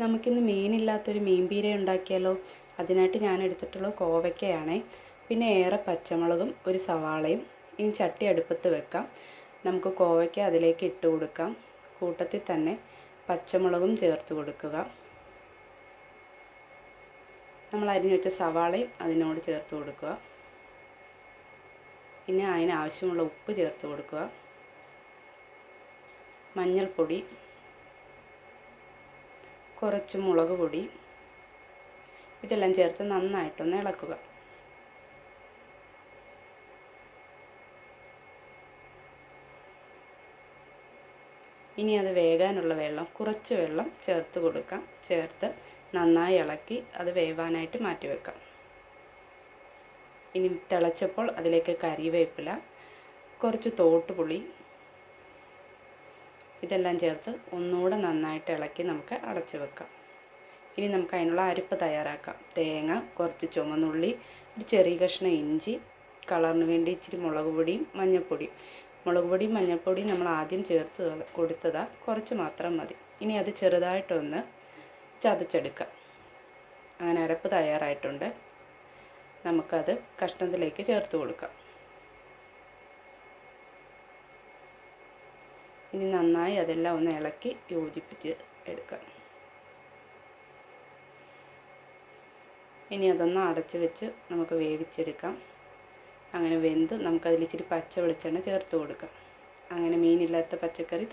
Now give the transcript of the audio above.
നമുക്കിന്ന് മീനില്ലാത്തൊരു മീൻ പീര ഉണ്ടാക്കിയാലോ? അതിനായിട്ട് ഞാൻ എടുത്തിട്ടുള്ള കോവയ്ക്കയാണേ. പിന്നെ ഏറെ പച്ചമുളകും ഒരു സവാളയും. ഇനി ചട്ടി അടുപ്പത്ത് വെക്കാം. നമുക്ക് കോവയ്ക്ക അതിലേക്ക് ഇട്ട് കൊടുക്കാം. കൂട്ടത്തിൽ തന്നെ പച്ചമുളകും ചേർത്ത് കൊടുക്കുക. നമ്മൾ അരിഞ്ഞു വെച്ച സവാളയും അതിനോട് ചേർത്ത് കൊടുക്കുക. പിന്നെ അതിനാവശ്യമുള്ള ഉപ്പ് ചേർത്ത് കൊടുക്കുക. മഞ്ഞൾപ്പൊടി, കുറച്ച് മുളക് പൊടി, ഇതെല്ലാം ചേർത്ത് നന്നായിട്ടൊന്ന് ഇളക്കുക. ഇനി അത് വേകാനുള്ള വെള്ളം, കുറച്ച് വെള്ളം ചേർത്ത് കൊടുക്കാം. ചേർത്ത് നന്നായി ഇളക്കി അത് വേവാനായിട്ട് മാറ്റി വെക്കാം. ഇനി തിളച്ചപ്പോൾ അതിലേക്ക് കറിവേപ്പില, കുറച്ച് തോട്ടുപുളി, ഇതെല്ലാം ചേർത്ത് ഒന്നുകൂടെ നന്നായിട്ട് ഇളക്കി നമുക്ക് അടച്ചു വെക്കാം. ഇനി നമുക്ക് അതിനുള്ള അരപ്പ് തയ്യാറാക്കാം. തേങ്ങ, കുറച്ച് ചുവന്നുള്ളി, ഒരു ചെറിയ കഷ്ണം ഇഞ്ചി, കളറിന് വേണ്ടി ഇച്ചിരി മുളക് പൊടിയും മഞ്ഞൾപ്പൊടിയും. മുളക് പൊടിയും മഞ്ഞൾപ്പൊടിയും നമ്മൾ ആദ്യം ചേർത്ത് കൊടുത്തതാണ്, കുറച്ച് മാത്രം മതി. ഇനി അത് ചെറുതായിട്ടൊന്ന് ചതച്ചെടുക്കാം. അങ്ങനെ അരപ്പ് തയ്യാറായിട്ടുണ്ട്. നമുക്കത് കഷ്ണത്തിലേക്ക് ചേർത്ത് കൊടുക്കാം. ഇനി നന്നായി അതെല്ലാം ഒന്ന് ഇളക്കി യോജിപ്പിച്ച് എടുക്കാം. ഇനി അതൊന്ന് അടച്ച് വെച്ച് നമുക്ക് വേവിച്ചെടുക്കാം. അങ്ങനെ വെന്ത് നമുക്കതിൽ ഇച്ചിരി പച്ച വെളിച്ചെണ്ണ ചേർത്ത് കൊടുക്കാം. അങ്ങനെ മീനില്ലാത്ത പച്ചക്കറി